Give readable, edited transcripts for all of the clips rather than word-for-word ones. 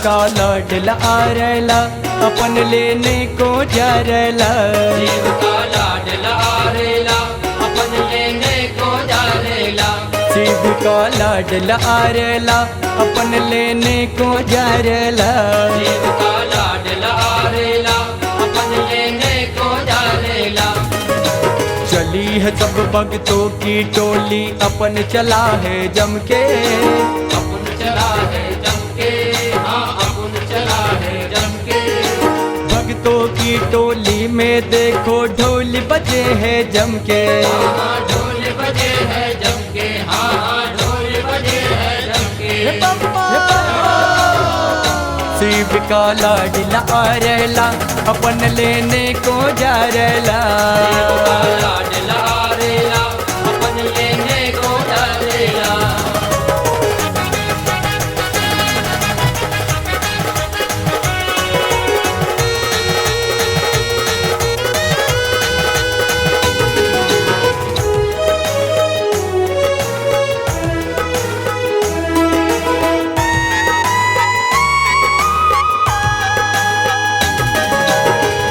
का लाडला आरेला अपन लेने को जा रेला। शिव का लाडला आरेला अपन लेने को जा रेला। शिव का लाडला आरेला अपन लेने को जा रेला। शिव का लाडला आरेला अपन लेने को जा रेला। चली है सब भक्तों की टोली अपन चला है जम के। अपन चला है जम के, हाँ अपन चला है जम के। भक्तों की टोली में देखो ढोल बजे है जम के। हाँ ढोल बजे है जम के, हाँ ढोल बजे है जम के। शिव का लाडला आरेला अपन लेने को जा रेला। शिव का लाडला आरेला अपन लेने को जा रेला।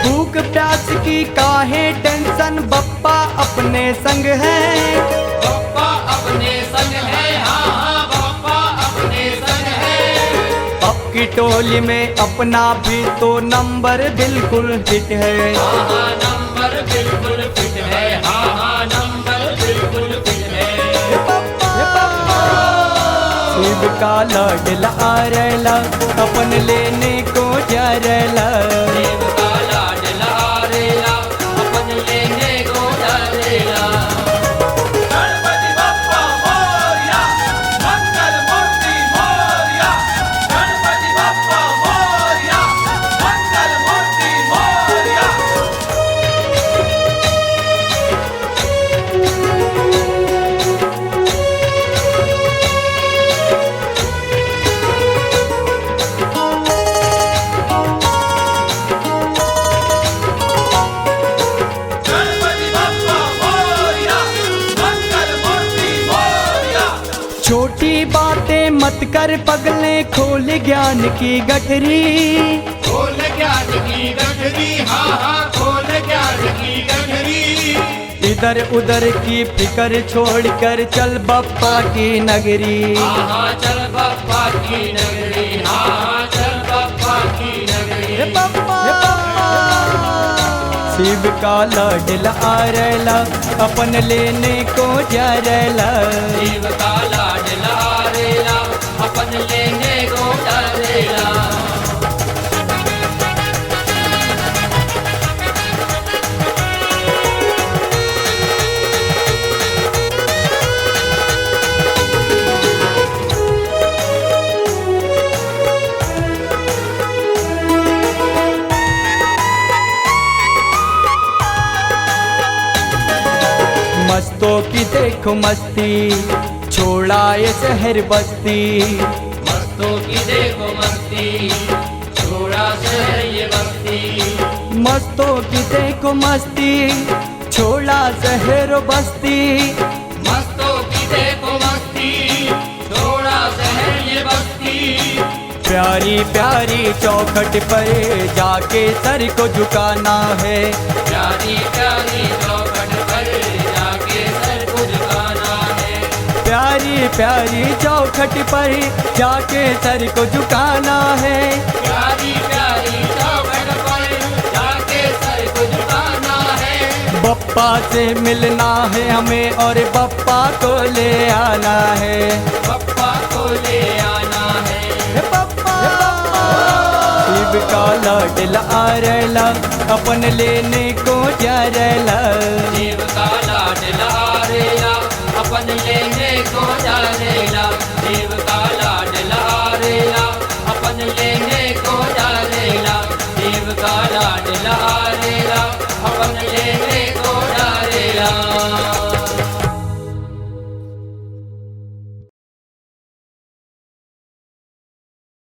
भूख प्यास की काहे टेंशन बप्पा अपने संग है। बप्पा अपने संग है, हाँ बप्पा अपने संग है। अब की टोली में अपना भी तो नंबर बिल्कुल हिट है। हाँ नंबर बिल्कुल फिट है, हाँ नंबर बिल्कुल फिट है। शिव का लाडला आरेला अपन लेने को जा रेला। शिव का लाडला आरेला अपन लेने को जा रेला। गणपति बप्पा मोरया, मंगल मूर्ति मोरया। गणपति बप्पा मोरया, मंगल मूर्ति मोरया। गणपति बप्पा मोरया, मंगल मूर्ति मोरया। छोटी बातें मत कर पगले खोल ज्ञान की गठरी। खोल ज्ञान की गठरी, हाँ खोल ज्ञान की गठरी। इधर उधर की फिकर छोड़कर चल बप्पा की नगरी। हाँ चल बप्पा की नगरी, हाँ चल बप्पा की नगरी। शिव का लाडला आरेला अपन लेने को जा रेला। शिव का लाडला आरेला अपन लेने को जा रेला। मस्तों की देखो मस्ती छोड़ा ये शहर बस्ती। मस्तों की देखो मस्ती, छोड़ा शहर ये बस्ती। मस्तों की देखो मस्ती छोड़ा शहर बस्ती। मस्तों की देखो मस्ती, छोड़ा शहर ये बस्ती। प्यारी प्यारी चौखट पर जाके सर को झुकाना है। प्यारी प्यारी चौखट पर जाके सर को झुकाना है। प्यारी प्यारी चौखट पर जाके सर को झुकाना है। प्यारी प्यारी चौखट पर जाके सर को झुकाना है। बप्पा से मिलना है हमें और बप्पा को ले आना है। बप्पा को ले आना है। शिव का लाडला आरेला अपन लेने को जा रेला। शिव का लाडला आरेला अपन लेने को जा रेला। शिव का लाडला आरेला अपन लेने को जा रेला। शिव का लाडला आरेला अपन